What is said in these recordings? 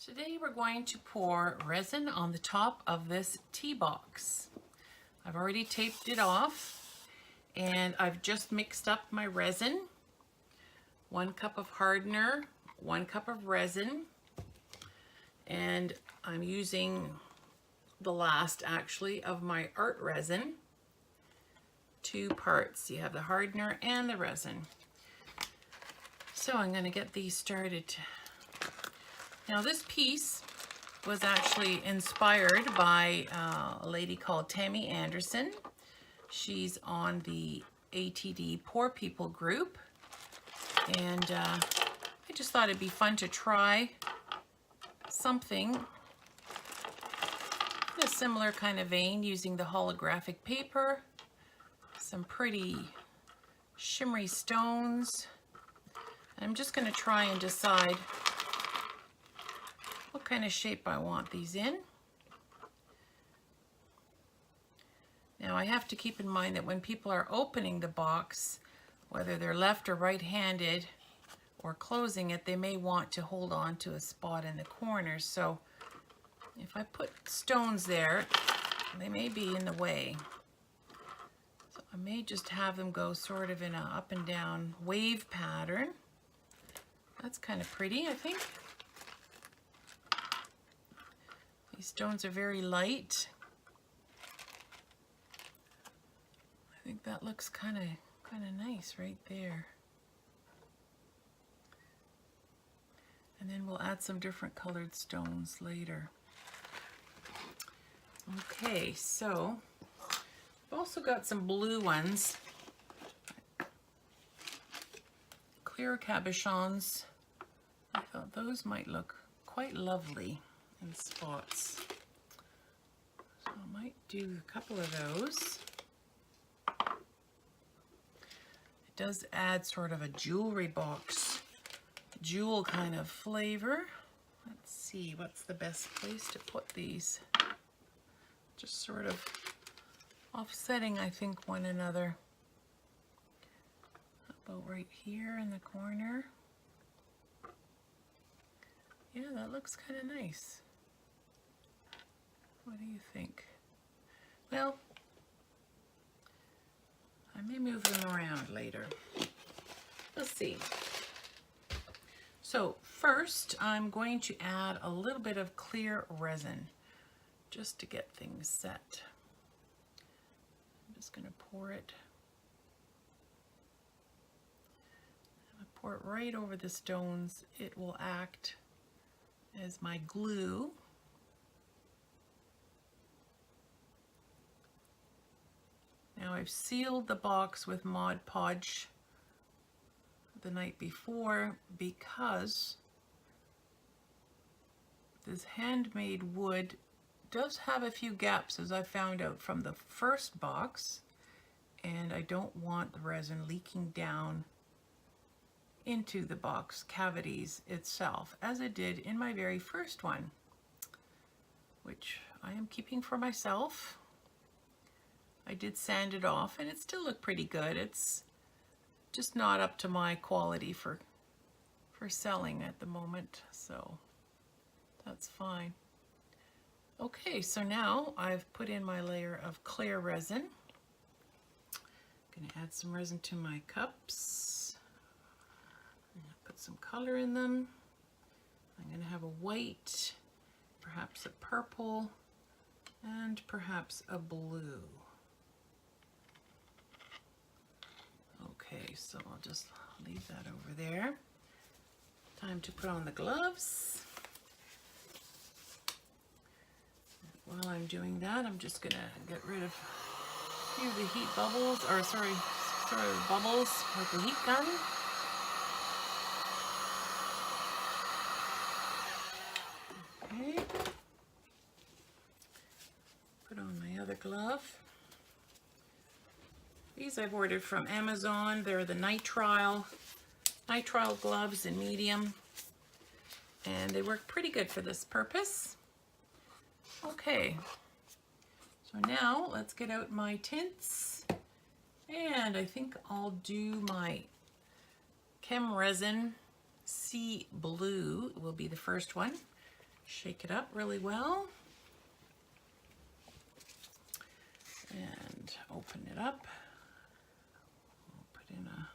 Today we're going to pour resin on the top of this tea box. I've already taped it off and I've just mixed up my resin. 1 cup of hardener, 1 cup of resin, and I'm using the last actually of my art resin. 2 parts. You have the hardener and the resin. So I'm going to get these started. Now this piece was actually inspired by a lady called Tammy Anderson. She's on the ATD Poor People group, and I just thought it'd be fun to try something in a similar kind of vein using the holographic paper, some pretty shimmery stones. I'm just going to try and decide what kind of shape I want these in. Now I have to keep in mind that when people are opening the box, whether they're left or right-handed or closing it, they may want to hold on to a spot in the corner. So if I put stones there, they may be in the way. So I may just have them go sort of in an up and down wave pattern. That's kind of pretty, I think. These stones are very light. I think that looks kind of nice right there. And then we'll add some different colored stones later. Okay, so I've also got some blue ones. Clear cabochons. I thought those might look quite lovely in spots. So I might do a couple of those. It does add sort of a jewelry box, jewel kind of flavor. Let's see, what's the best place to put these? Just sort of offsetting, I think, one another. How about right here in the corner? Yeah, that looks kind of nice. What do you think? Well, I may move them around later. Let's see. So first, I'm going to add a little bit of clear resin just to get things set. I'm just going to pour it. I'm going to pour it right over the stones. It will act as my glue. Now I've sealed the box with Mod Podge the night before because this handmade wood does have a few gaps, as I found out from the first box, and I don't want the resin leaking down into the box cavities itself, as it did in my very first one, which I am keeping for myself. I did sand it off and it still looked pretty good. It's just not up to my quality for selling at the moment, so that's fine. Okay, so now I've put in my layer of clear resin. I'm going to add some resin to my cups. I'm going to put some color in them. I'm going to have a white, perhaps a purple, and perhaps a blue. Okay, so I'll just leave that over there. Time to put on the gloves. While I'm doing that, I'm just gonna get rid of a few of the heat bubbles, or sorry, sort of bubbles with the heat gun. Okay. Put on my other glove. These I've ordered from Amazon. They're the nitrile gloves in medium, and they work pretty good for this purpose. Okay, so now let's get out my tints, and I think I'll do my Chem Resin Sea Blue will be the first one. Shake it up really well. And open it up. I'll put in a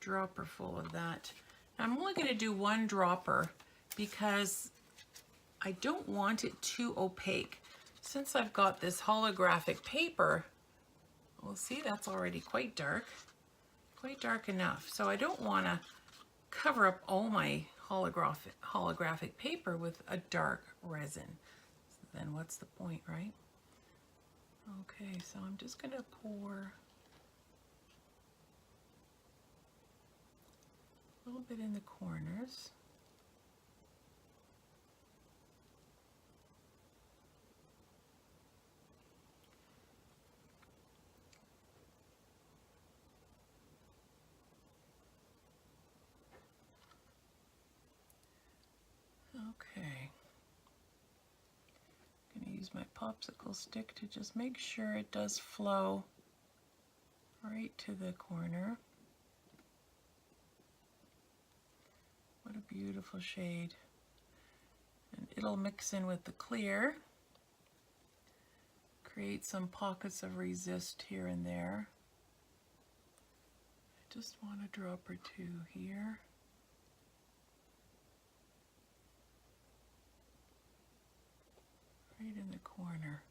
dropper full of that. I'm only going to do one dropper because I don't want it too opaque. Since I've got this holographic paper, well, see, that's already quite dark enough. So I don't want to cover up all my holographic paper with a dark resin. So then what's the point, right? Okay, so I'm just going to pour a little bit in the corners. Okay. I'm going to use my popsicle stick to just make sure it does flow right to the corner. What a beautiful shade. And it'll mix in with the clear. Create some pockets of resist here and there. I just want a drop or two here. Right in the corner.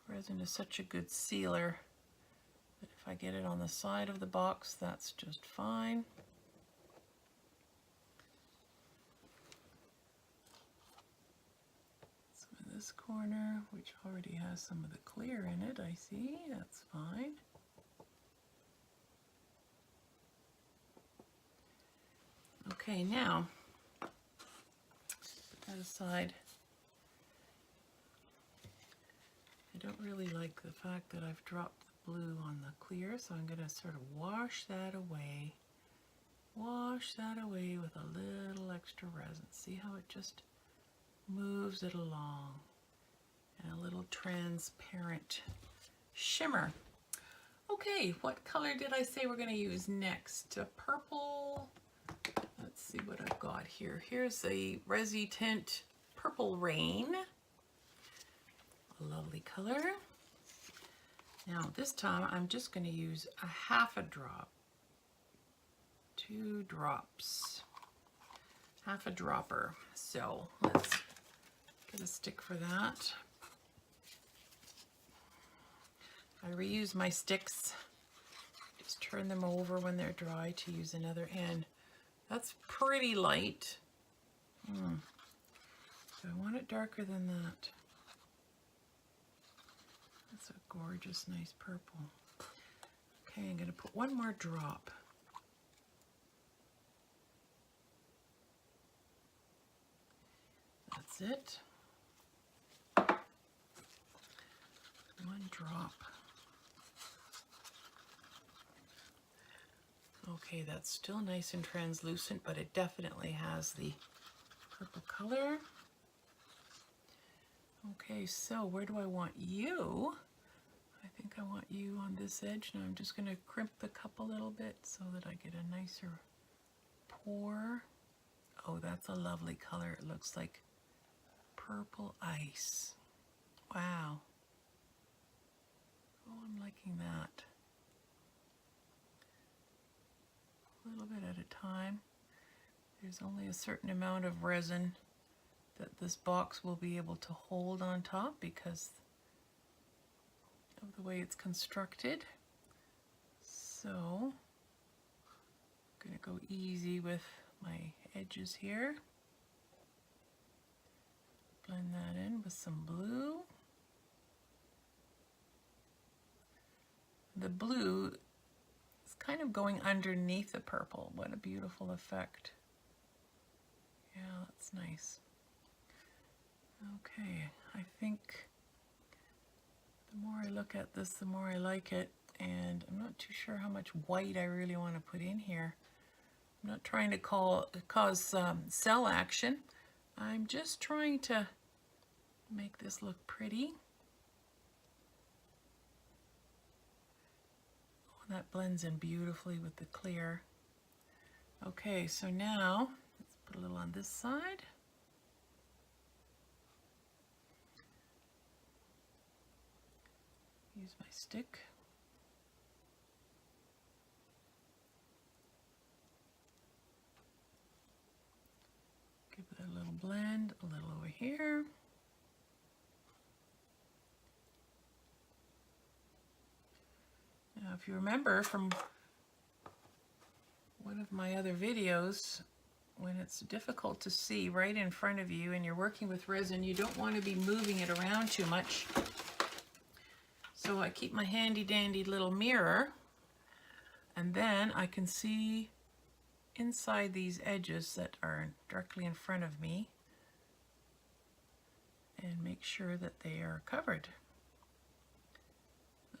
Resin is such a good sealer that if I get it on the side of the box, that's just fine. Some of this corner, which already has some of the clear in it, I see, that's fine. Okay, now, put that aside. I don't really like the fact that I've dropped the blue on the clear, so I'm going to sort of wash that away. Wash that away with a little extra resin. See how it just moves it along. And a little transparent shimmer. Okay, what color did I say we're going to use next? A purple. Let's see what I've got here. Here's a Resi Tint Purple Rain. A lovely color. Now this time I'm just going to use a half a drop. 2 drops. Half a dropper. So let's get a stick for that. I reuse my sticks. Just turn them over when they're dry to use another end. That's pretty light. So I want it darker than that. That's a gorgeous, nice purple. Okay, I'm going to put one more drop. That's it. One drop. Okay, that's still nice and translucent, but it definitely has the purple color. Okay, so where do I want you? I think I want you on this edge. Now I'm just going to crimp the cup a little bit so that I get a nicer pour. Oh, that's a lovely color. It looks like purple ice. Wow. Oh, I'm liking that. A little bit at a time. There's only a certain amount of resin that this box will be able to hold on top because of the way it's constructed. So I'm going to go easy with my edges here. Blend that in with some blue. The blue is kind of going underneath the purple. What a beautiful effect. Yeah, that's nice. Okay, I think the more I look at this, the more I like it, and I'm not too sure how much white I really want to put in here. I'm not trying to cause cell action. I'm just trying to make this look pretty. That blends in beautifully with the clear. Okay, so now let's put a little on this side. Use my stick. Give it a little blend, a little over here. Now, if you remember from one of my other videos, when it's difficult to see right in front of you and you're working with resin, you don't want to be moving it around too much. So I keep my handy dandy little mirror, and then I can see inside these edges that are directly in front of me and make sure that they are covered.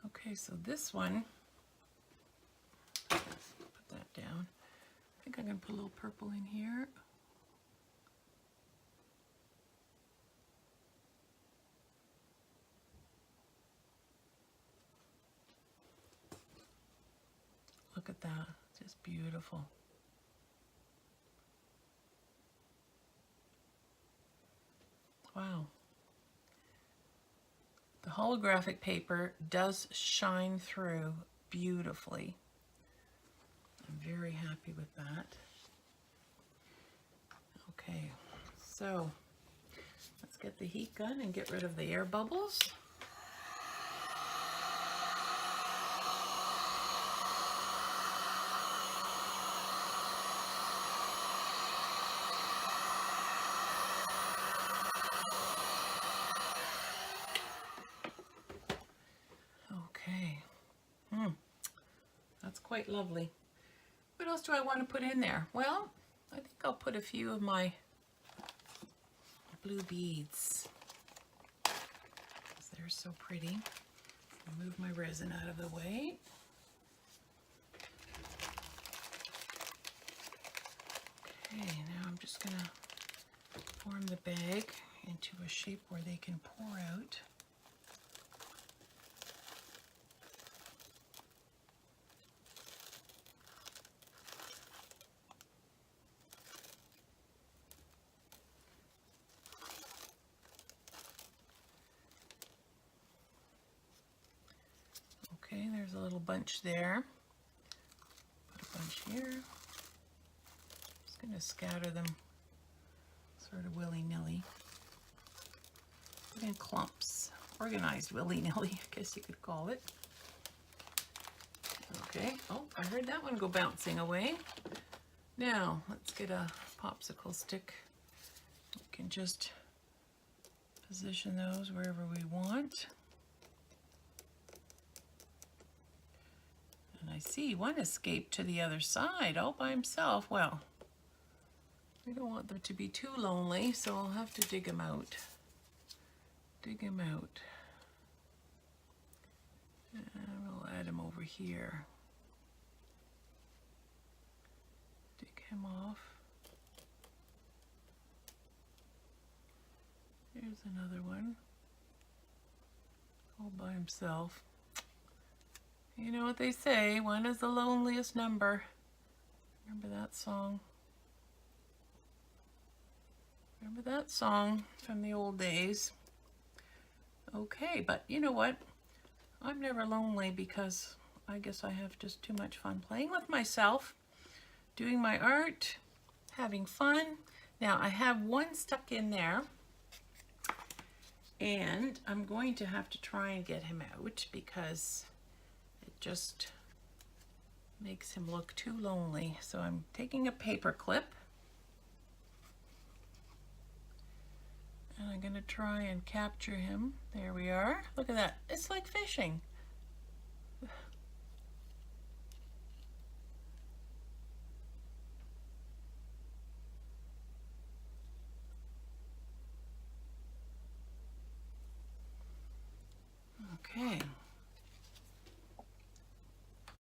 Okay, so this one, put that down. I think I'm going to put a little purple in here. Look at that, just beautiful. Wow. The holographic paper does shine through beautifully. I'm very happy with that. Okay, so let's get the heat gun and get rid of the air bubbles. That's quite lovely. What else do I want to put in there? Well, I think I'll put a few of my blue beads. They're so pretty. I'll move my resin out of the way. Okay, now I'm just going to form the bag into a shape where they can pour out. Okay, there's a little bunch there. Put a bunch here. Just going to scatter them sort of willy-nilly. Put in clumps. Organized willy-nilly, I guess you could call it. Okay, oh, I heard that one go bouncing away. Now, let's get a popsicle stick. We can just position those wherever we want. And I see one escaped to the other side all by himself. Well, we don't want them to be too lonely, so I'll have to dig him out. Dig him out. And we'll add him over here. Dig him off. Here's another one. All by himself. You know what they say, one is the loneliest number. Remember that song? Remember that song from the old days? Okay, but you know what? I'm never lonely because I guess I have just too much fun playing with myself, doing my art, having fun. Now I have one stuck in there and I'm going to have to try and get him out because it just makes him look too lonely. So I'm taking a paper clip and I'm going to try and capture him. There we are. Look at that. It's like fishing.